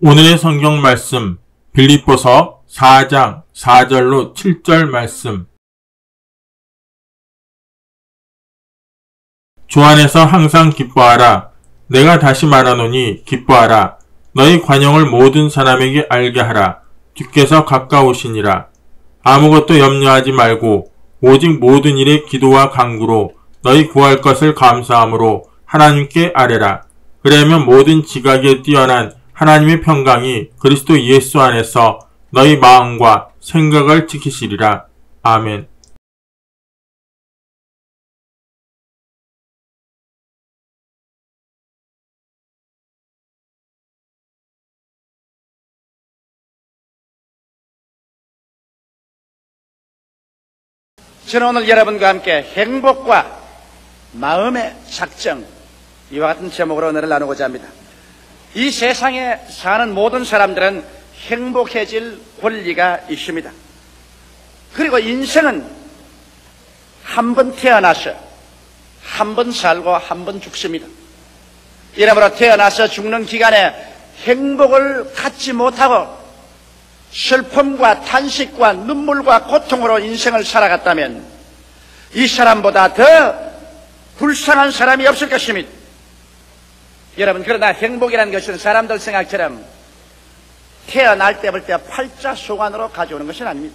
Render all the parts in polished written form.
오늘의 성경 말씀 빌립보서 4장 4절로 7절 말씀. 주 안에서 항상 기뻐하라. 내가 다시 말하노니 기뻐하라. 너희 관용을 모든 사람에게 알게 하라. 주께서 가까우시니라. 아무것도 염려하지 말고 오직 모든 일에 기도와 간구로 너희 구할 것을 감사함으로 하나님께 아뢰라. 그러면 모든 지각에 뛰어난 하나님의 평강이 그리스도 예수 안에서 너희 마음과 생각을 지키시리라. 아멘. 저는 오늘 여러분과 함께 행복과 마음의 작정, 이와 같은 제목으로 오늘을 나누고자 합니다. 이 세상에 사는 모든 사람들은 행복해질 권리가 있습니다. 그리고 인생은 한 번 태어나서 한 번 살고 한 번 죽습니다. 이러므로 태어나서 죽는 기간에 행복을 갖지 못하고 슬픔과 탄식과 눈물과 고통으로 인생을 살아갔다면 이 사람보다 더 불쌍한 사람이 없을 것입니다. 여러분, 그러나 행복이라는 것은 사람들 생각처럼 태어날 때부터 팔자소관으로 가져오는 것은 아닙니다.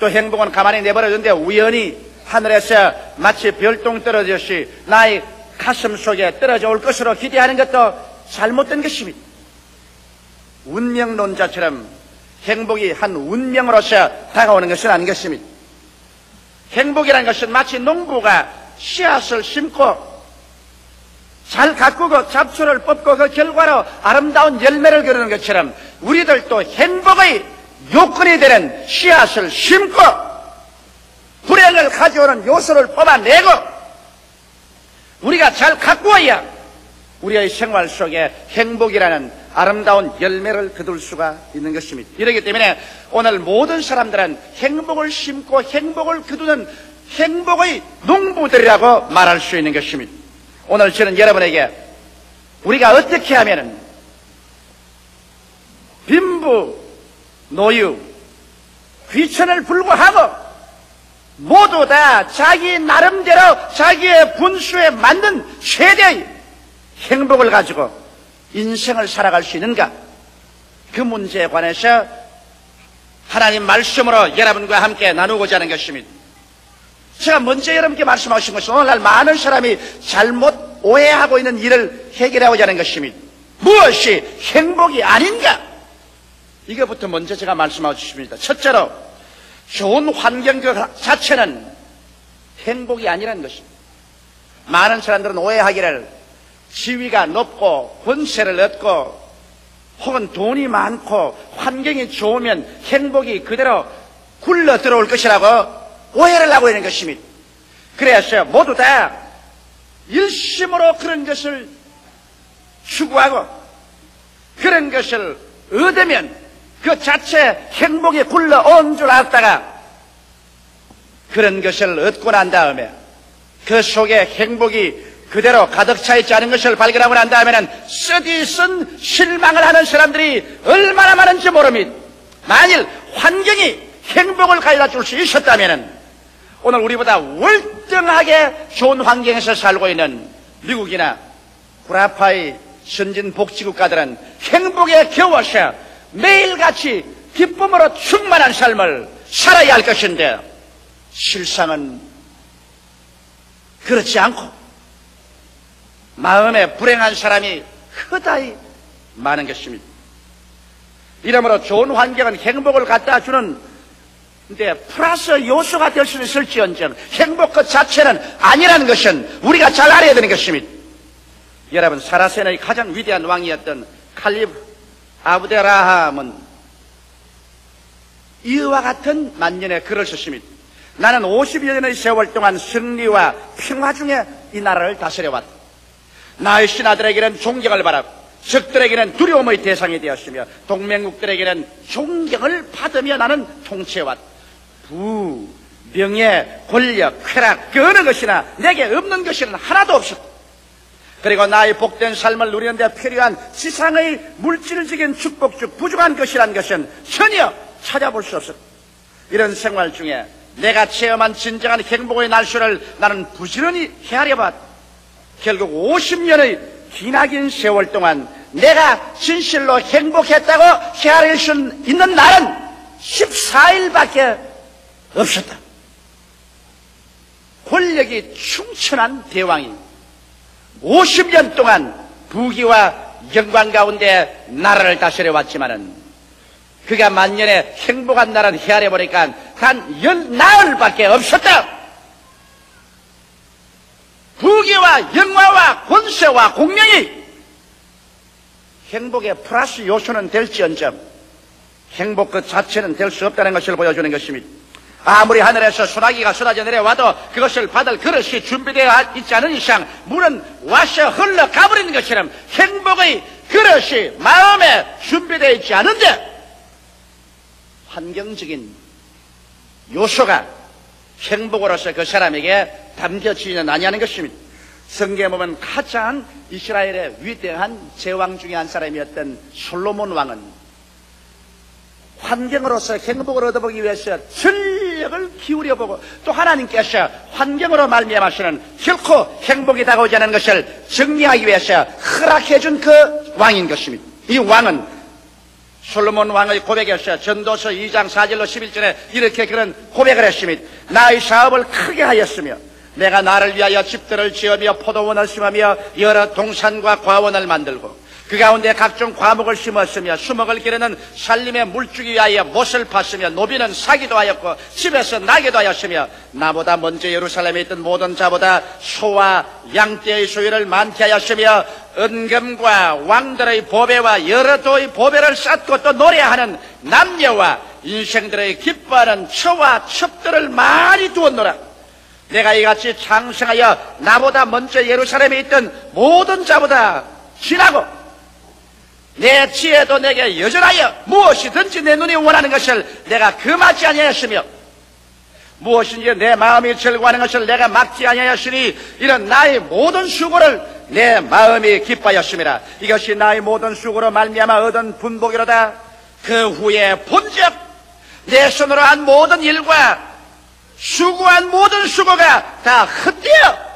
또 행복은 가만히 내버려둔데 우연히 하늘에서 마치 별똥 떨어졌듯이 나의 가슴 속에 떨어져 올 것으로 기대하는 것도 잘못된 것입니다. 운명론자처럼 행복이 한 운명으로서 다가오는 것은 아닌 것입니다. 행복이라는 것은 마치 농부가 씨앗을 심고 잘 가꾸고 잡초를 뽑고 그 결과로 아름다운 열매를 거두는 것처럼 우리들도 행복의 요건이 되는 씨앗을 심고 불행을 가져오는 요소를 뽑아내고 우리가 잘 가꾸어야 우리의 생활 속에 행복이라는 아름다운 열매를 거둘 수가 있는 것입니다. 이렇기 때문에 오늘 모든 사람들은 행복을 심고 행복을 거두는 행복의 농부들이라고 말할 수 있는 것입니다. 오늘 저는 여러분에게 우리가 어떻게 하면은 빈부, 노유, 귀천을 불구하고 모두 다 자기 나름대로 자기의 분수에 맞는 최대의 행복을 가지고 인생을 살아갈 수 있는가? 그 문제에 관해서 하나님 말씀으로 여러분과 함께 나누고자 하는 것입니다. 제가 먼저 여러분께 말씀하신 것은 오늘날 많은 사람이 잘못 오해하고 있는 일을 해결하고자 하는 것입니다. 무엇이 행복이 아닌가? 이것부터 먼저 제가 말씀하고 싶습니다. 첫째로 좋은 환경 그 자체는 행복이 아니라는 것입니다. 많은 사람들은 오해하기를 지위가 높고 권세를 얻고 혹은 돈이 많고 환경이 좋으면 행복이 그대로 굴러 들어올 것이라고 오해를 하고 있는 것입니다. 그래서 모두 다 일심으로 그런 것을 추구하고 그런 것을 얻으면 그 자체 행복이 굴러온 줄 알았다가 그런 것을 얻고 난 다음에 그 속에 행복이 그대로 가득 차 있지 않은 것을 발견하고 난 다음에는 쓰디쓴 실망을 하는 사람들이 얼마나 많은지 모릅니다. 만일 환경이 행복을 가져다 줄 수 있었다면 오늘 우리보다 월등하게 좋은 환경에서 살고 있는 미국이나 구라파의 선진복지국가들은 행복에 겨워서 매일같이 기쁨으로 충만한 삶을 살아야 할 것인데 실상은 그렇지 않고 마음에 불행한 사람이 허다히 많은 것입니다. 이러므로 좋은 환경은 행복을 갖다 주는 근데 플러스 요소가 될 수 있을지언정 행복 그 자체는 아니라는 것은 우리가 잘 알아야 되는 것입니다. 여러분, 사라센의 가장 위대한 왕이었던 칼리프 아브데라함은 이와 같은 만년의 글을 썼습니다. 나는 50여 년의 세월 동안 승리와 평화 중에 이 나라를 다스려왔다. 나의 신하들에게는 존경을 받았고 적들에게는 두려움의 대상이 되었으며 동맹국들에게는 존경을 받으며 나는 통치해왔다. 부, 명예, 권력, 쾌락 그 어느 것이나 내게 없는 것은 하나도 없었다. 그리고 나의 복된 삶을 누리는데 필요한 지상의 물질적인 축복 중 부족한 것이란 것은 전혀 찾아볼 수 없었다. 이런 생활 중에 내가 체험한 진정한 행복의 날수를 나는 부지런히 헤아려 봤다. 결국 50년의 기나긴 세월 동안 내가 진실로 행복했다고 헤아릴 수 있는 날은 14일밖에 없었다. 권력이 충천한 대왕이 50년 동안 부귀와 영광 가운데 나라를 다스려 왔지만은 그가 만년에 행복한 나라를 헤아려 보니까 단 10나흘밖에 없었다. 부귀와 영화와 권세와 공명이 행복의 플러스 요소는 될지언정 행복 그 자체는 될 수 없다는 것을 보여주는 것입니다. 아무리 하늘에서 소나기가 쏟아져 내려와도 그것을 받을 그릇이 준비되어 있지 않은 이상 물은 와서 흘러가버리는 것처럼 행복의 그릇이 마음에 준비되어 있지 않은데 환경적인 요소가 행복으로서 그 사람에게 담겨지지는 아니하는 것입니다. 성경에 보면 가장 이스라엘의 위대한 제왕 중에 한 사람이었던 솔로몬 왕은 환경으로서 행복을 얻어보기 위해서 전력을 기울여보고 또 하나님께서 환경으로 말미암아서는 결코 행복이 다가오지 않는 것을 정리하기 위해서 허락해준 그 왕인 것입니다. 이 왕은 솔로몬 왕의 고백에서 전도서 2장 4절로 11절에 이렇게 그런 고백을 했습니다. 나의 사업을 크게 하였으며 내가 나를 위하여 집들을 지으며 포도원을 심으며 여러 동산과 과원을 만들고 그 가운데 각종 과목을 심었으며 수목을 기르는 살림의 물주기 위하여 못을 팠으며 노비는 사기도 하였고 집에서 나게도 하였으며 나보다 먼저 예루살렘에 있던 모든 자보다 소와 양떼의 소유를 많게 하였으며 은금과 왕들의 보배와 여러 도의 보배를 쌓고 또 노래하는 남녀와 인생들의 기뻐하는 처와 첩들을 많이 두었노라. 내가 이같이 창성하여 나보다 먼저 예루살렘에 있던 모든 자보다 지나고 내 지혜도 내게 여전하여 무엇이든지 내 눈이 원하는 것을 내가 금하지 아니하였으며 무엇인지 내 마음이 즐거워하는 것을 내가 막지 아니하였으니 이런 나의 모든 수고를 내 마음이 기뻐하였음이라. 이것이 나의 모든 수고로 말미암아 얻은 분복이로다. 그 후에 본즉 내 손으로 한 모든 일과 수고한 모든 수고가 다 헛되어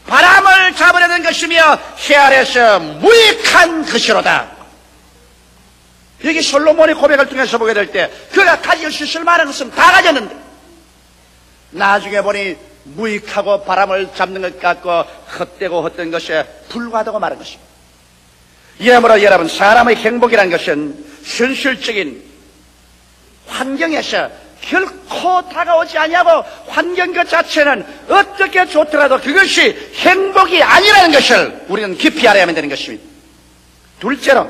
바람을 잡으려는 것이며 해 아래서 무익한 것이로다. 여기 솔로몬의 고백을 통해서 보게 될 때 그가 가질 수 있을 만한 것은 다 가졌는데 나중에 보니 무익하고 바람을 잡는 것 같고 헛되고 헛된 것에 불과하다고 말한 것입니다. 이러므로 여러분, 사람의 행복이라는 것은 현실적인 환경에서 결코 다가오지 아니하고 환경 그 자체는 어떻게 좋더라도 그것이 행복이 아니라는 것을 우리는 깊이 알아야만 되는 것입니다. 둘째로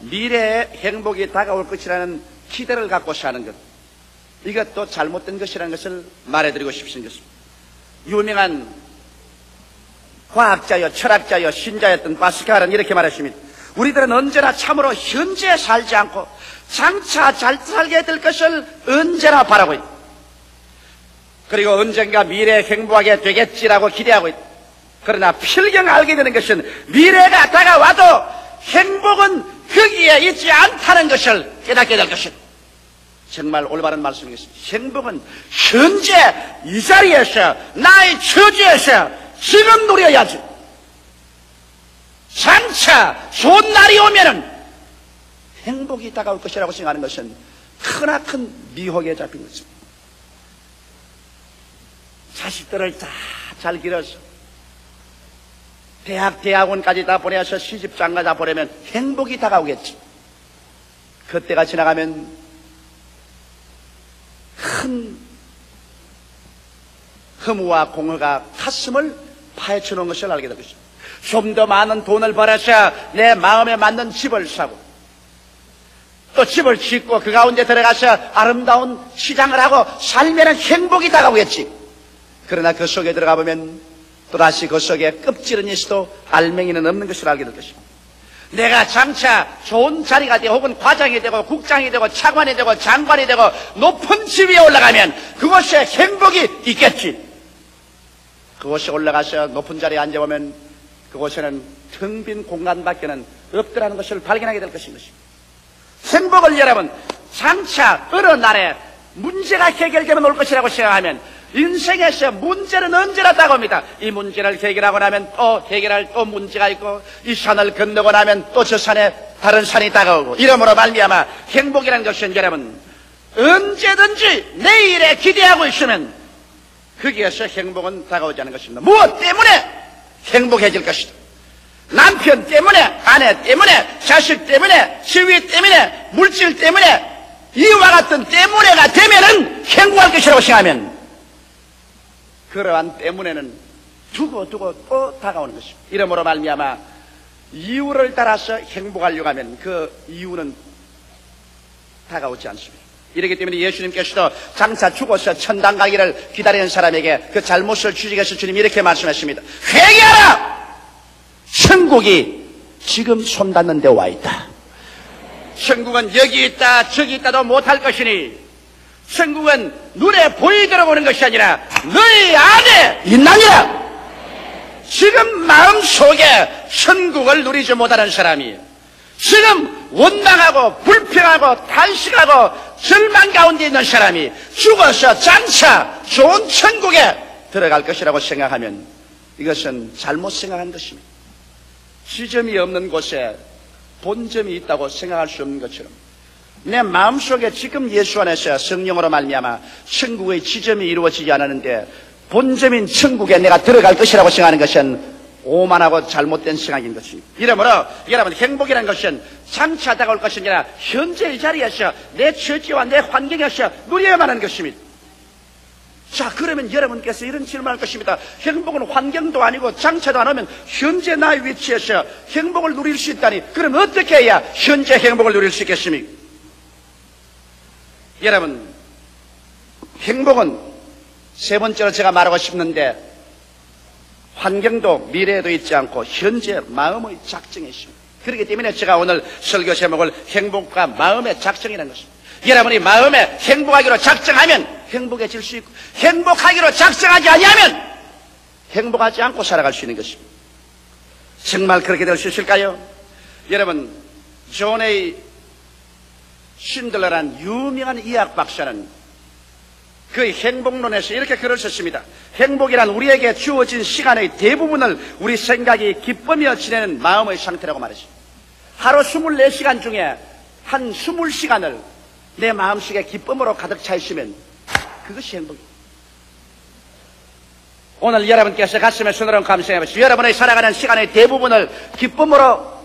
미래에 행복이 다가올 것이라는 기대를 갖고 사는 것, 이것도 잘못된 것이라는 것을 말해드리고 싶습니다. 유명한 과학자여 철학자여 신자였던 파스칼은 이렇게 말했습니다. 우리들은 언제나 참으로 현재에 살지 않고 장차 잘 살게 될 것을 언제나 바라고 있다. 그리고 언젠가 미래에 행복하게 되겠지라고 기대하고 있다. 그러나 필경 알게 되는 것은 미래가 다가와도 행복은 거기에 있지 않다는 것을 깨닫게 될 것이다. 정말 올바른 말씀이겠습니다. 행복은 현재 이 자리에서 나의 처지에서 지금 누려야지. 장차 좋은 날이 오면은 행복이 다가올 것이라고 생각하는 것은 크나큰 미혹에 잡힌 것입니다. 자식들을 다 잘 기려서 대학원까지 다 보내서 시집장가 다 보내면 행복이 다가오겠지. 그때가 지나가면 큰 허무와 공허가 가슴을 파헤쳐 놓은 것을 알게 될 것입니다. 좀 더 많은 돈을 벌어서 내 마음에 맞는 집을 사고 또 집을 짓고 그 가운데 들어가서 아름다운 시장을 하고 살면은 행복이 다가오겠지. 그러나 그 속에 들어가 보면 또다시 그 속에 껍질은 있어도 알맹이는 없는 것을 알게 될 것입니다. 내가 장차 좋은 자리가 되고 혹은 과장이 되고 국장이 되고 차관이 되고 장관이 되고 높은 지위에 올라가면 그곳에 행복이 있겠지. 그곳에 올라가서 높은 자리에 앉아보면 그곳에는 텅 빈 공간밖에는 없더라는 것을 발견하게 될 것인 것입니다. 행복을 여러분 장차 어느 날에 문제가 해결되면 올 것이라고 생각하면 인생에서 문제는 언제나 다가옵니다. 이 문제를 해결하고 나면 또 해결할 또 문제가 있고 이 산을 건너고 나면 또 저 산에 다른 산이 다가오고 이러므로 말미암아 행복이라는 것은 여러분 언제든지 내일에 기대하고 있으면 거기에서 행복은 다가오지 않는 것입니다. 무엇 때문에 행복해질 것이다. 남편 때문에, 아내 때문에, 자식 때문에, 지위 때문에, 물질 때문에 이와 같은 때문에가 되면은 행복할 것이라고 생각하면 그러한 때문에는 두고 또 다가오는 것입니다. 이러므로 말미암아 이유를 따라서 행복하려고 하면 그 이유는 다가오지 않습니다. 이렇기 때문에 예수님께서도 장차 죽어서 천당 가기를 기다리는 사람에게 그 잘못을 주직해서 주님이 이렇게 말씀하십니다. 회개하라! 천국이 지금 손 닿는 데 와 있다. 천국은 여기 있다 저기 있다도 못할 것이니 천국은 눈에 보이도록 오는 것이 아니라 너희 안에 있나니라. 지금 마음속에 천국을 누리지 못하는 사람이 지금 원망하고 불평하고 탄식하고 절망 가운데 있는 사람이 죽어서 장차 좋은 천국에 들어갈 것이라고 생각하면 이것은 잘못 생각한 것입니다. 지점이 없는 곳에 본점이 있다고 생각할 수 없는 것처럼 내 마음속에 지금 예수 안에서 성령으로 말미암아 천국의 지점이 이루어지지 않았는데 본점인 천국에 내가 들어갈 것이라고 생각하는 것은 오만하고 잘못된 생각인 것입니다. 이러므로 여러분 행복이라는 것은 장차 다가올 것이 아니라 현재 이 자리에서 내 처지와 내 환경에서 누려야만 하는 것입니다. 자, 그러면 여러분께서 이런 질문을 할 것입니다. 행복은 환경도 아니고 장차도 안 오면 현재 나의 위치에서 행복을 누릴 수 있다니 그럼 어떻게 해야 현재 행복을 누릴 수 있겠습니까? 여러분 행복은 세 번째로 제가 말하고 싶는데 환경도 미래에도 있지 않고 현재 마음의 작정에 있습니다. 그렇기 때문에 제가 오늘 설교 제목을 행복과 마음의 작정이라는 것입니다. 여러분이 마음에 행복하기로 작정하면 행복해질 수 있고 행복하기로 작정하지 아니하면 행복하지 않고 살아갈 수 있는 것입니다. 정말 그렇게 될 수 있을까요? 여러분 존 A 신들러란 유명한 의학 박사는 그의 행복론에서 이렇게 글을 썼습니다. 행복이란 우리에게 주어진 시간의 대부분을 우리 생각이 기쁘며 지내는 마음의 상태라고 말했습니다. 하루 24시간 중에 한 20시간을 내 마음속에 기쁨으로 가득 차 있으면 그것이 행복입니다. 오늘 여러분께서 가슴에 손으로 감상해 보십시오. 여러분의 살아가는 시간의 대부분을 기쁨으로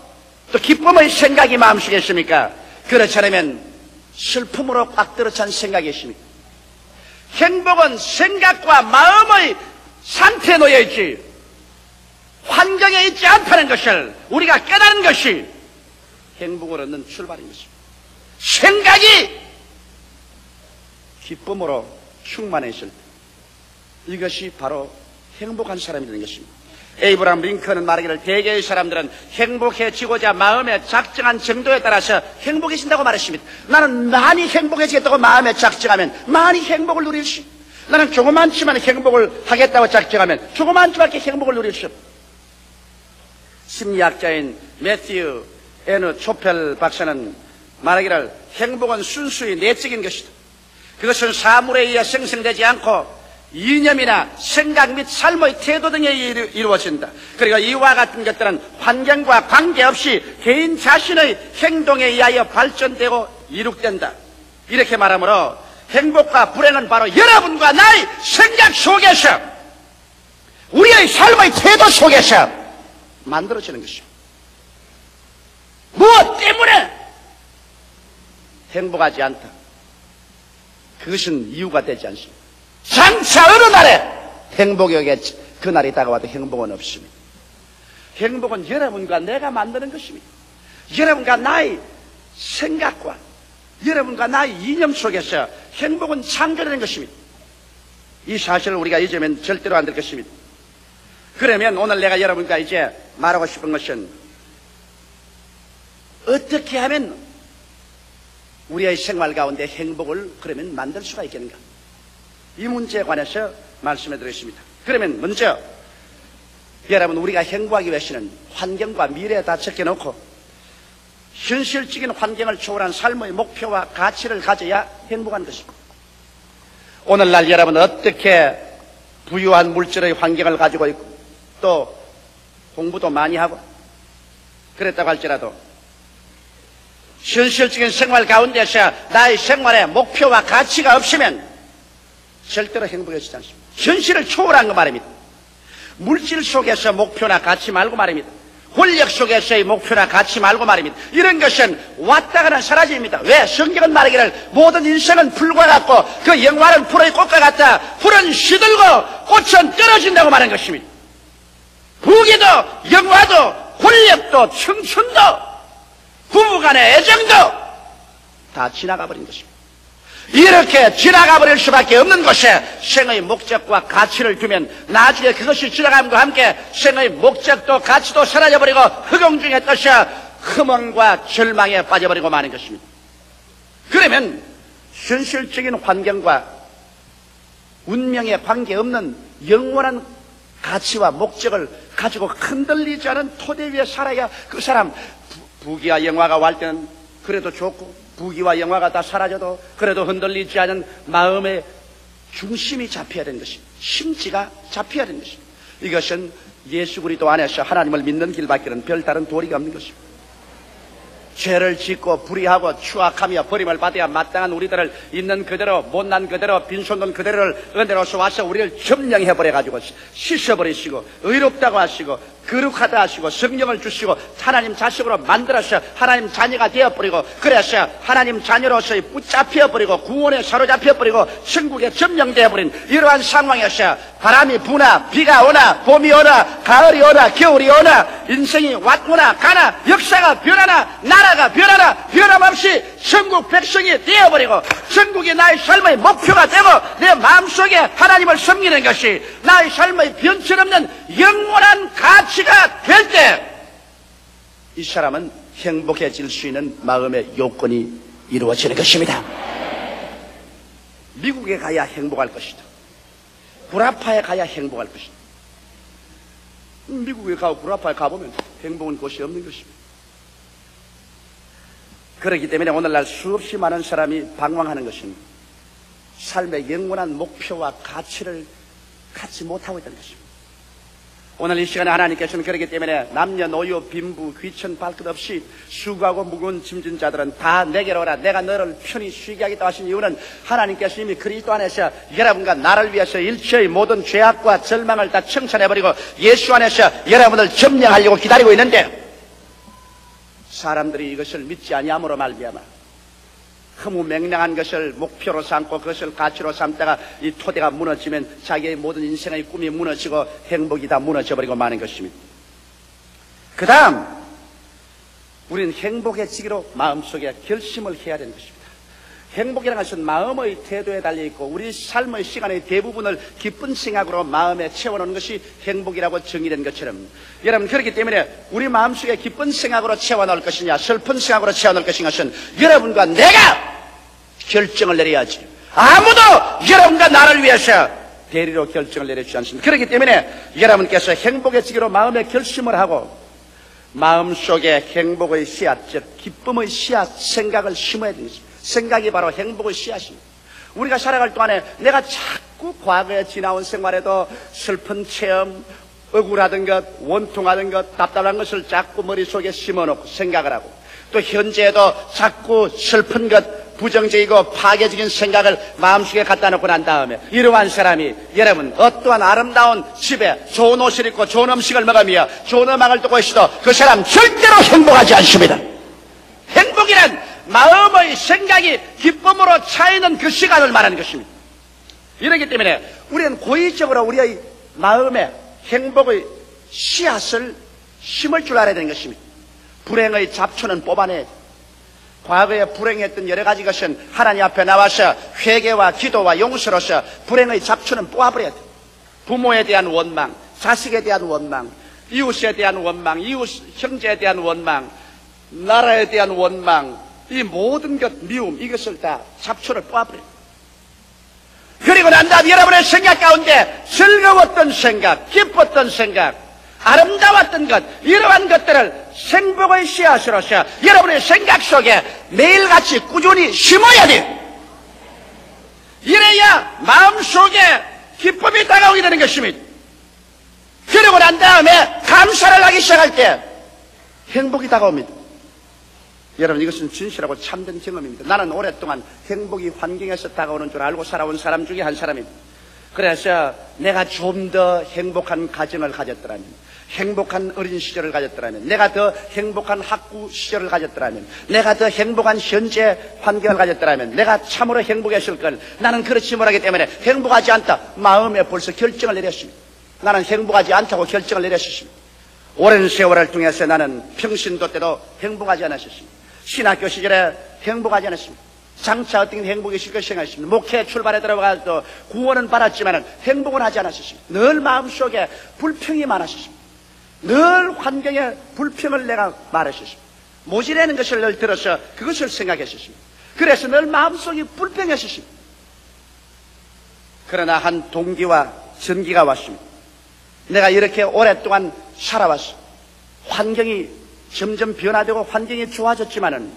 또 기쁨의 생각이 마음속에 있습니까? 그렇지 않으면 슬픔으로 꽉 들어찬 생각이 있습니까? 행복은 생각과 마음의 상태에 놓여 있지 환경에 있지 않다는 것을 우리가 깨닫는 것이 행복을 얻는 출발인 것입니다. 생각이 기쁨으로 충만해 있을 때 이것이 바로 행복한 사람이 되는 것입니다. 에이브라함 링컨은 말하기를 대개의 사람들은 행복해지고자 마음에 작정한 정도에 따라서 행복해진다고 말했습니다. 나는 많이 행복해지겠다고 마음에 작정하면 많이 행복을 누릴 수 있다. 나는 조그만치만 행복을 하겠다고 작정하면 조그만치밖에 행복을 누릴 수 없다. 심리학자인 매튜 N. 초펠 박사는 말하기를 행복은 순수히 내적인 것이다. 그것은 사물에 의해 생성되지 않고 이념이나 생각 및 삶의 태도 등에 이루어진다. 그리고 이와 같은 것들은 환경과 관계없이 개인 자신의 행동에 의하여 발전되고 이룩된다. 이렇게 말하므로 행복과 불행은 바로 여러분과 나의 생각 속에서 우리의 삶의 태도 속에서 만들어지는 것입니다. 무엇 때문에 행복하지 않다. 그것은 이유가 되지 않습니다. 장차 어느 날에 행복이 오겠지. 그 날이 다가와도 행복은 없습니다. 행복은 여러분과 내가 만드는 것입니다. 여러분과 나의 생각과 여러분과 나의 이념 속에서 행복은 창조되는 것입니다. 이 사실을 우리가 잊으면 절대로 안 될 것입니다. 그러면 오늘 내가 여러분과 이제 말하고 싶은 것은 어떻게 하면 우리의 생활 가운데 행복을 그러면 만들 수가 있겠는가? 이 문제에 관해서 말씀해 드리겠습니다. 그러면 먼저 여러분, 우리가 행복하기 위해서는 환경과 미래에 다 적혀놓고 현실적인 환경을 초월한 삶의 목표와 가치를 가져야 행복한 것입니다. 오늘날 여러분 어떻게 부유한 물질의 환경을 가지고 있고 또 공부도 많이 하고 그랬다고 할지라도 현실적인 생활 가운데서 나의 생활에 목표와 가치가 없으면 절대로 행복해지지 않습니다. 현실을 초월한 거 말입니다. 물질 속에서 목표나 가치 말고 말입니다. 권력 속에서의 목표나 가치 말고 말입니다. 이런 것은 왔다가는 사라집니다. 왜? 성경은 말하기를 모든 인생은 풀과 같고 그 영화는 풀의 꽃과 같다. 풀은 시들고 꽃은 떨어진다고 말한 것입니다. 부귀도 영화도 권력도 청춘도 부부간의 애정도 다 지나가 버린 것입니다. 이렇게 지나가 버릴 수밖에 없는 곳에 생의 목적과 가치를 두면 나중에 그것이 지나감과 함께 생의 목적도 가치도 사라져버리고 허공중에 떠서 허망과 절망에 빠져버리고 마는 것입니다. 그러면 현실적인 환경과 운명에 관계없는 영원한 가치와 목적을 가지고 흔들리지 않은 토대 위에 살아야 그 사람 부귀와 영화가 올 때는 그래도 좋고 부귀와 영화가 다 사라져도 그래도 흔들리지 않은 마음의 중심이 잡혀야 되는 것입니다. 심지가 잡혀야 되는 것입니다. 이것은 예수 그리스도 안에서 하나님을 믿는 길밖에는 별다른 도리가 없는 것입니다. 죄를 짓고 불의하고 추악하며 버림을 받아야 마땅한 우리들을 있는 그대로 못난 그대로 빈손돈 그대로를 은혜로서 와서 우리를 점령해버려가지고 씻어버리시고 의롭다고 하시고 거룩하다 하시고 성령을 주시고 하나님 자식으로 만들어서 하나님 자녀가 되어버리고 그래서 하나님 자녀로서의 붙잡혀버리고 구원에 사로잡혀버리고 천국에 점령되어버린 이러한 상황에서 바람이 부나 비가 오나 봄이 오나 가을이 오나 겨울이 오나 인생이 왔거나 가나 역사가 변하나 나라가 변하나 변함없이 천국 백성이 되어버리고 천국이 나의 삶의 목표가 되고 내 마음속에 하나님을 섬기는 것이 나의 삶의 변천없는 영원한 가치가 될 때 이 사람은 행복해질 수 있는 마음의 요건이 이루어지는 것입니다. 미국에 가야 행복할 것이다. 구라파에 가야 행복할 것이다. 미국에 가고 구라파에 가보면 행복은 곳이 없는 것입니다. 그렇기 때문에 오늘날 수없이 많은 사람이 방황하는 것입니다. 삶의 영원한 목표와 가치를 갖지 못하고 있다는 것입니다. 오늘 이 시간에 하나님께서는 그렇기 때문에 남녀노소 빈부 귀천 발끝 없이 수고하고 무거운 짐진 자들은 다 내게로 오라. 내가 너를 편히 쉬게 하겠다 하신 이유는 하나님께서 이미 그리스도 안에서 여러분과 나를 위해서 일체의 모든 죄악과 절망을 다 청산해버리고 예수 안에서 여러분을 점령하려고 기다리고 있는데 사람들이 이것을 믿지 아니함으로 말미암아 허무맹랑한 것을 목표로 삼고 그것을 가치로 삼다가 이 토대가 무너지면 자기의 모든 인생의 꿈이 무너지고 행복이 다 무너져버리고 마는 것입니다. 그 다음 우리는 행복해지기로 마음속에 결심을 해야 되는 것입니다. 행복이라는 것은 마음의 태도에 달려있고 우리 삶의 시간의 대부분을 기쁜 생각으로 마음에 채워놓는 것이 행복이라고 정의된 것처럼 여러분 그렇기 때문에 우리 마음속에 기쁜 생각으로 채워넣을 것이냐 슬픈 생각으로 채워넣을 것인 것은 여러분과 내가 결정을 내려야지 아무도 여러분과 나를 위해서 대리로 결정을 내려주지 않습니다. 그렇기 때문에 여러분께서 행복해지기로 마음의 결심을 하고 마음속에 행복의 씨앗 즉 기쁨의 씨앗 생각을 심어야 되는 것입니다. 생각이 바로 행복의 씨앗입니다. 우리가 살아갈 동안에 내가 자꾸 과거에 지나온 생활에도 슬픈 체험, 억울하던 것, 원통하던 것, 답답한 것을 자꾸 머릿속에 심어놓고 생각을 하고 또 현재에도 자꾸 슬픈 것, 부정적이고 파괴적인 생각을 마음속에 갖다 놓고 난 다음에 이러한 사람이 여러분 어떠한 아름다운 집에 좋은 옷을 입고 좋은 음식을 먹으며 좋은 음악을 듣고 있어도 그 사람 절대로 행복하지 않습니다. 행복이란 마음의 생각이 기쁨으로 차이는 그 시간을 말하는 것입니다. 이렇기 때문에 우리는 고의적으로 우리의 마음에 행복의 씨앗을 심을 줄 알아야 되는 것입니다. 불행의 잡초는 뽑아내야 돼. 과거에 불행했던 여러 가지 것은 하나님 앞에 나와서 회개와 기도와 용서로서 불행의 잡초는 뽑아버려야 돼. 부모에 대한 원망, 자식에 대한 원망, 이웃에 대한 원망, 이웃 형제에 대한 원망, 나라에 대한 원망, 이 모든 것 미움 이것을 다 잡초를 뽑아버려요. 그리고 난 다음 여러분의 생각 가운데 즐거웠던 생각, 기뻤던 생각, 아름다웠던 것, 이러한 것들을 행복의 씨앗으로서 여러분의 생각 속에 매일같이 꾸준히 심어야 돼요. 이래야 마음속에 기쁨이 다가오게 되는 것입니다. 그리고 난 다음에 감사를 하기 시작할 때 행복이 다가옵니다. 여러분, 이것은 진실하고 참된 경험입니다. 나는 오랫동안 행복이 환경에서 다가오는 줄 알고 살아온 사람 중에 한 사람입니다. 그래서 내가 좀 더 행복한 가정을 가졌더라면, 행복한 어린 시절을 가졌더라면, 내가 더 행복한 학부 시절을 가졌더라면, 내가 더 행복한 현재 환경을 가졌더라면 내가 참으로 행복했을 걸. 나는 그렇지 못하기 때문에 행복하지 않다. 마음에 벌써 결정을 내렸습니다. 나는 행복하지 않다고 결정을 내렸습니다. 오랜 세월을 통해서 나는 평신도 때도 행복하지 않았습니다. 신학교 시절에 행복하지 않았습니다. 장차 어떤 행복이 있을 것을 생각했습니다. 목회 출발에 들어가서 구원은 받았지만 행복은 하지 않았습니다. 늘 마음속에 불평이 많았습니다. 늘 환경에 불평을 내가 말했습니다. 모질라는 것을 늘 들어서 그것을 생각했습니다. 그래서 늘 마음속이 불평했습니다. 그러나 한 동기와 전기가 왔습니다. 내가 이렇게 오랫동안 살아왔어. 환경이 점점 변화되고 환경이 좋아졌지만은,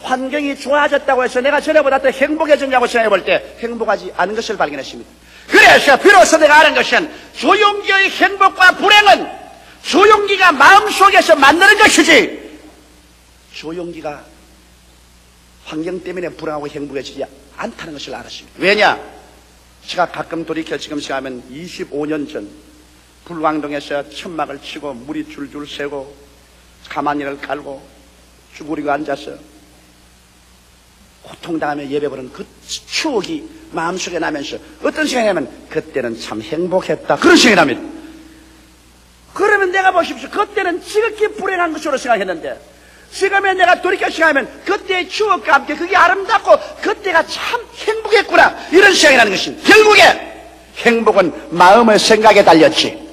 환경이 좋아졌다고 해서 내가 전에보다 더 행복해졌냐고 생각해 볼 때 행복하지 않은 것을 발견했습니다. 그래서 비로소 내가 아는 것은 조용기의 행복과 불행은 조용기가 마음속에서 만드는 것이지, 조용기가 환경 때문에 불행하고 행복해지지 않다는 것을 알았습니다. 왜냐? 제가 가끔 돌이켜 지금 생각하면 25년 전 불광동에서 천막을 치고 물이 줄줄 새고 가마니를 깔고 쭈그리고 앉아서 고통당하며 예배보는 그 추억이 마음속에 나면서 어떤 생각이냐면 그때는 참 행복했다, 그런 생각이 납니다. 그러면 내가 보십시오. 그때는 지극히 불행한 것으로 생각했는데 지금에 내가 돌이켜 생각하면 그때의 추억과 함께 그게 아름답고 그때가 참 행복했구나, 이런 생각이 나는 것입니다. 결국에 행복은 마음의 생각에 달렸지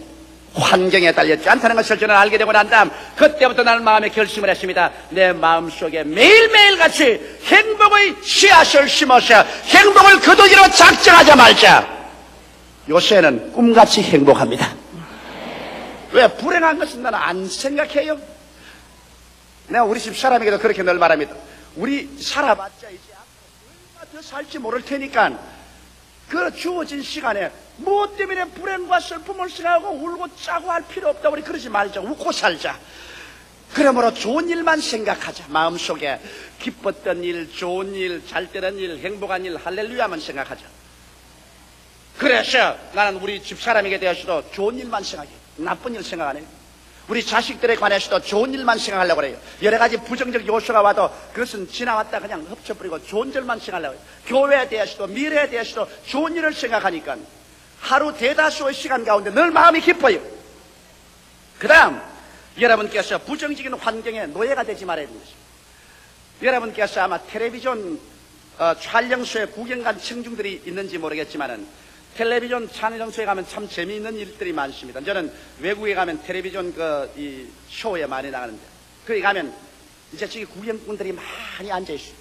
환경에 달렸지 않다는 것을 저는 알게 되고 난 다음 그때부터 나는 마음에 결심을 했습니다. 내 마음속에 매일매일 같이 행복의 씨앗을 심어서 행복을 거두기로 작정하자 말자. 요새는 꿈같이 행복합니다. 왜? 불행한 것은 나는 안 생각해요. 내가 우리 집 사람에게도 그렇게 늘 말합니다. 우리 살아봤자 이제 얼마 더 살지 모를 테니까 그 주어진 시간에 무엇 때문에 불행과 슬픔을 생각하고 울고 짜고 할 필요 없다. 우리 그러지 말자. 웃고 살자. 그러므로 좋은 일만 생각하자. 마음속에 기뻤던 일, 좋은 일, 잘 되는 일, 행복한 일, 할렐루야만 생각하자. 그래서 나는 우리 집사람에게 대해서도 좋은 일만 생각해. 나쁜 일 생각 안 해요. 우리 자식들에 관해서도 좋은 일만 생각하려고 그래요. 여러 가지 부정적 요소가 와도 그것은 지나왔다 그냥 흡쳐버리고 좋은 일만 생각하려고 해요. 교회에 대해서도 미래에 대해서도 좋은 일을 생각하니까 하루 대다수의 시간 가운데 늘 마음이 기뻐요. 그 다음 여러분께서 부정적인 환경에 노예가 되지 말아야 되는 것입니다. 여러분께서 아마 텔레비전 촬영소에 구경 간 청중들이 있는지 모르겠지만은 텔레비전 촬영소에 가면 참 재미있는 일들이 많습니다. 저는 외국에 가면 텔레비전 이 쇼에 많이 나가는데 거기 가면 이제 저기 구경꾼들이 많이 앉아있어요.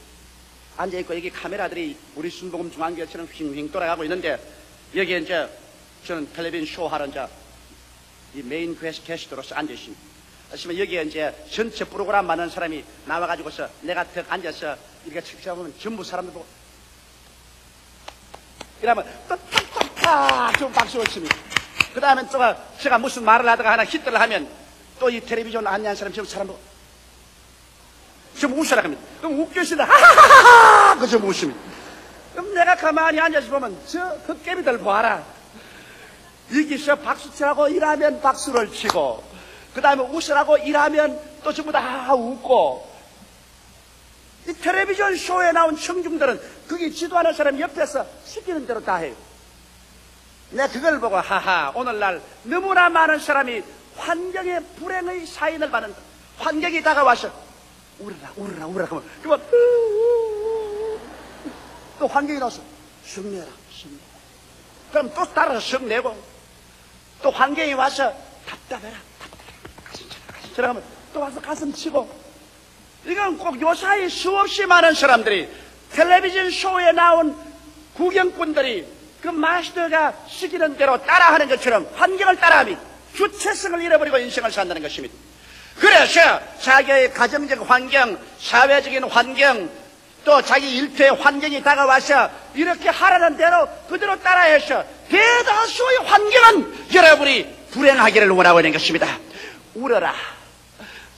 앉아있고 여기 카메라들이 우리 순복음 중앙교회처럼 휙휙 돌아가고 있는데 여기에 이제 저는 텔레비전 쇼 하러 이제 이 메인 게스트로서 앉아있습니다. 하지만 여기에 이제 전체 프로그램 많은 사람이 나와가지고서 내가 딱 앉아서 이렇게 측정하면 전부 사람들 보고 이러면 또 탁탁탁 좀 박수를 칩니다. 그 다음에 또 제가 무슨 말을 하다가 하나 히트를 하면 또 이 텔레비전 안내한 사람이 좀 사람 보고 좀 웃으라 합니다. 그럼 웃겨시다 하하하하 그 좀 웃습니다. 그럼 내가 가만히 앉아서 보면 저 흑개미들 봐라. 여기서 박수치라고 일하면 박수를 치고 그 다음에 웃으라고 일하면 또 전부 다 웃고 이 텔레비전 쇼에 나온 청중들은 그게 지도하는 사람 옆에서 시키는 대로 다 해요. 내가 그걸 보고 하하 오늘날 너무나 많은 사람이 환경의 불행의 사인을 받는다. 환경이 다가와서 울어라 울어라 울어라 그러면 또 환경이 나와서 성내라 성내. 그럼 또 따라서 성내고 또 환경이 와서 답답해라 가슴 쳐라 하면 또 와서 가슴 치고. 이건 꼭 요사이 수없이 많은 사람들이 텔레비전 쇼에 나온 구경꾼들이 그 마스터가 시키는 대로 따라하는 것처럼 환경을 따라하면 주체성을 잃어버리고 인생을 산다는 것입니다. 그래서 자기의 가정적 환경, 사회적인 환경, 또 자기 일터의 환경이 다가와서 이렇게 하라는 대로 그대로 따라해서 대다수의 환경은 여러분이 불행하기를 원하고 있는 것입니다. 울어라,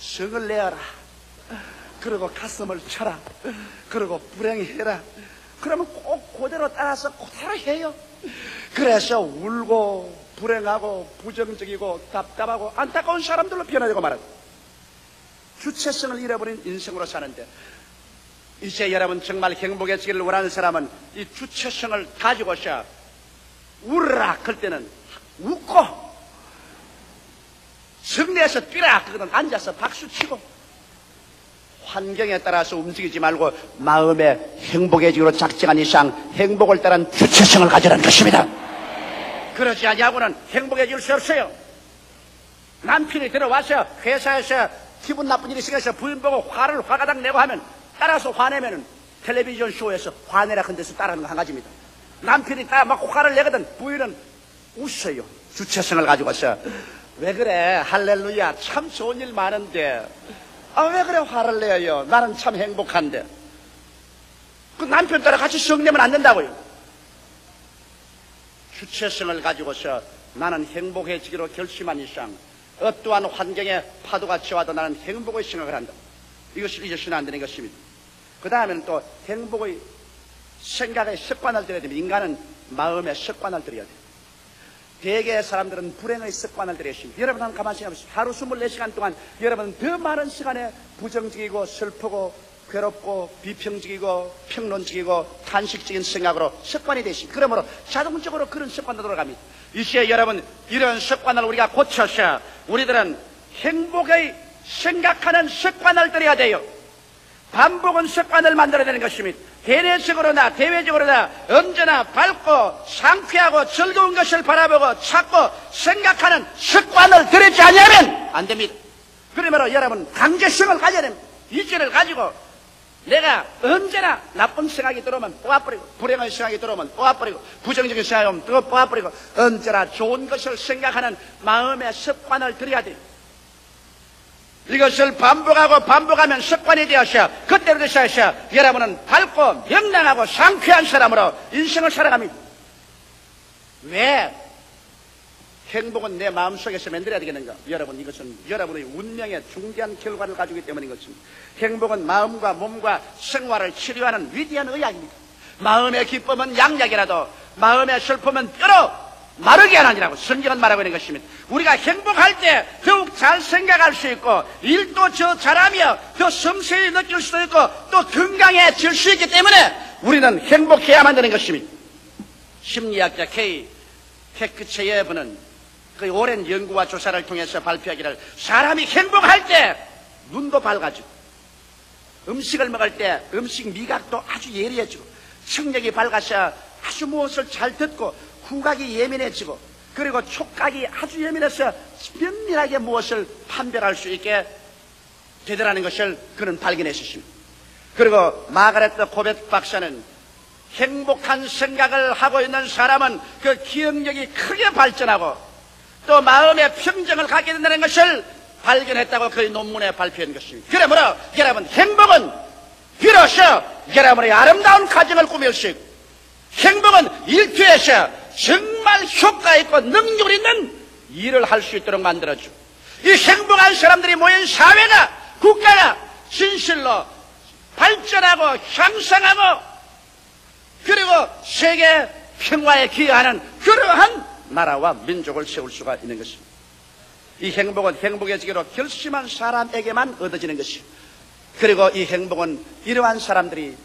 성을 내어라, 그리고 가슴을 쳐라, 그리고 불행해라. 그러면 꼭 그대로 따라서 그대로 해요. 그래서 울고 불행하고 부정적이고 답답하고 안타까운 사람들로 변화되고 말하고 주체성을 잃어버린 인생으로 사는데, 이제 여러분 정말 행복해지기를 원하는 사람은 이 주체성을 가지고서 울으라 그럴 때는 웃고, 성내에서 뛰라 그거는 앉아서 박수치고, 환경에 따라서 움직이지 말고 마음에 행복해지기로 작정한 이상 행복을 따른 주체성을 가지라는 것입니다. 그러지 아니하고는 행복해질 수 없어요. 남편이 들어와서 회사에서 기분 나쁜 일이 생겨서 부인 보고 화를 화가닥 내고 하면 따라서 화내면은 텔레비전 쇼에서 화내라 큰 데서 따라하는 거 한 가지입니다. 남편이 막 화를 내거든 부인은 웃어요. 주체성을 가지고서 왜 그래, 할렐루야, 참 좋은 일 많은데 왜 그래 화를 내요, 나는 참 행복한데. 그 남편 따라 같이 성내면 안 된다고요. 주체성을 가지고서 나는 행복해지기로 결심한 이상 어떠한 환경에 파도가 치와도 나는 행복의 생각을 한다. 이것을 잊어서는 안 되는 것입니다. 그 다음에는 또 행복의 생각의 습관을 들여야 됩니다. 인간은 마음의 습관을 들여야 돼요. 대개의 사람들은 불행의 습관을 들여야 됩니다. 여러분 한번 가만히 생각해보세요. 하루 24시간 동안 여러분은 더 많은 시간에 부정적이고 슬프고 괴롭고 비평적이고 평론적이고 탄식적인 생각으로 습관이 되십니다. 그러므로 자동적으로 그런 습관으로 돌아갑니다. 이제 여러분 이런 습관을 우리가 고쳐서 우리들은 행복의 생각하는 습관을 들여야 돼요. 반복은 습관을 만들어야 되는 것입니다. 대내적으로나 대외적으로나 언제나 밝고 상쾌하고 즐거운 것을 바라보고 찾고 생각하는 습관을 들이지 않으면 안 됩니다. 그러므로 여러분 강제성을 가져야 됩니다. 이전을 가지고 내가 언제나 나쁜 생각이 들어오면 뽑아버리고, 불행한 생각이 들어오면 뽑아버리고, 부정적인 생각이 오면 또 뽑아버리고, 언제나 좋은 것을 생각하는 마음의 습관을 들여야 돼요. 이것을 반복하고 반복하면 습관이 되어서 그때부터 해서 여러분은 밝고 명랑하고 상쾌한 사람으로 인생을 살아갑니다. 왜 행복은 내 마음속에서 만들어야 되겠는가? 여러분, 이것은 여러분의 운명의 중대한 결과를 가지고 있기 때문인 것입니다. 행복은 마음과 몸과 생활을 치료하는 위대한 의학입니다. 마음의 기쁨은 양약이라도 마음의 슬픔은 뼈로 마르게 하느니라고 성경은 말하고 있는 것입니다. 우리가 행복할 때 더욱 잘 생각할 수 있고 일도 더 잘하며 더 섬세히 느낄 수도 있고 또 건강해질 수 있기 때문에 우리는 행복해야만 되는 것입니다. 심리학자 K. 헤크체예브는 그 오랜 연구와 조사를 통해서 발표하기를, 사람이 행복할 때 눈도 밝아지고 음식을 먹을 때 음식 미각도 아주 예리해지고 청력이 밝아서 아주 무엇을 잘 듣고 후각이 예민해지고 그리고 촉각이 아주 예민해서 면밀하게 무엇을 판별할 수 있게 되더라는 것을 그는 발견했습니다. 그리고 마가렛 코벳 박사는 행복한 생각을 하고 있는 사람은 그 기억력이 크게 발전하고 또 마음의 평정을 갖게 된다는 것을 발견했다고 그 논문에 발표한 것입니다. 그러므로 여러분, 행복은 비로소 여러분의 아름다운 가정을 꾸밀 수 있고 행복은 일터에서 정말 효과 있고 능률 있는 일을 할 수 있도록 만들어주고 이 행복한 사람들이 모인 사회가, 국가가 진실로 발전하고 향상하고 그리고 세계 평화에 기여하는 그러한 나라와 민족을 세울 수가 있는 것입니다. 이 행복은 행복해지기로 결심한 사람에게만 얻어지는 것입니다. 그리고 이 행복은 이러한 사람들이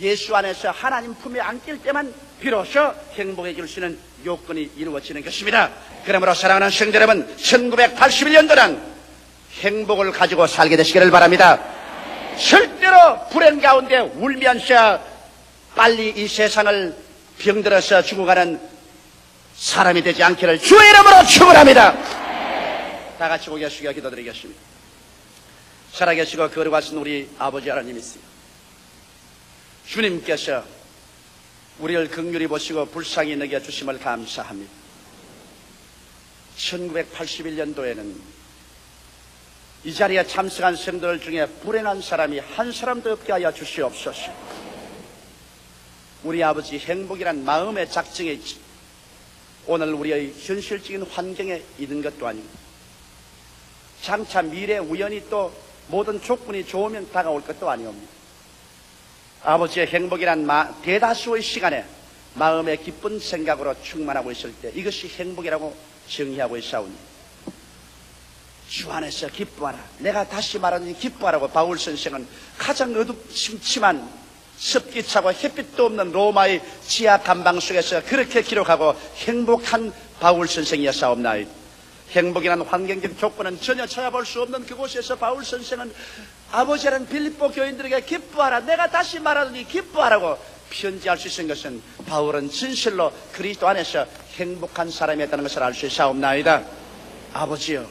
예수 안에서 하나님 품에 안길 때만 비로소 행복해질 수 있는 요건이 이루어지는 것입니다. 그러므로 사랑하는 성도 여러분, 1981년도는 행복을 가지고 살게 되시기를 바랍니다. 절대로 불행 가운데 울면서 빨리 이 세상을 병들어서 죽어가는 사람이 되지 않기를 주의 이름으로 축원합니다. 다 같이 고개 숙여 기도드리겠습니다. 살아계시고 거룩하신 우리 아버지 하나님이시여, 주님께서 우리를 긍휼히 보시고 불쌍히 여겨주심을 감사합니다. 1981년도에는 이 자리에 참석한 성도들 중에 불행한 사람이 한 사람도 없게 하여 주시옵소서. 우리 아버지 행복이란 마음의 작정에 있지 오늘 우리의 현실적인 환경에 있는 것도 아니고 장차 미래 우연히 또 모든 조건이 좋으면 다가올 것도 아니옵니다. 아버지의 행복이란 대다수의 시간에 마음의 기쁜 생각으로 충만하고 있을 때 이것이 행복이라고 정의하고 있사오니 주 안에서 기뻐하라. 내가 다시 말하니 기뻐하라고 바울 선생은 가장 어둡침침한 습기 차고 햇빛도 없는 로마의 지하 감방 속에서 그렇게 기록하고 행복한 바울 선생이었사옵나이다. 행복이라는 환경적 조건은 전혀 찾아볼 수 없는 그곳에서 바울 선생은 아버지라는 빌립보 교인들에게 기뻐하라. 내가 다시 말하니 기뻐하라고 편지할 수 있는 것은 바울은 진실로 그리스도 안에서 행복한 사람이었다는 것을 알 수 있사옵나이다. 아버지여,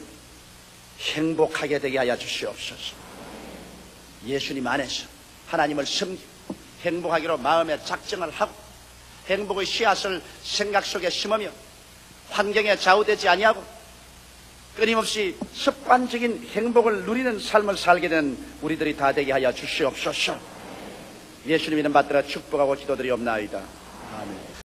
행복하게 되게 하여 주시옵소서. 예수님 안에서 하나님을 섬기고 행복하기로 마음에 작정을 하고 행복의 씨앗을 생각 속에 심으며 환경에 좌우되지 아니하고 끊임없이 습관적인 행복을 누리는 삶을 살게 된 우리들이 다 되게 하여 주시옵소서. 예수님 이름 받들어 축복하고 기도드리옵나이다. 아멘.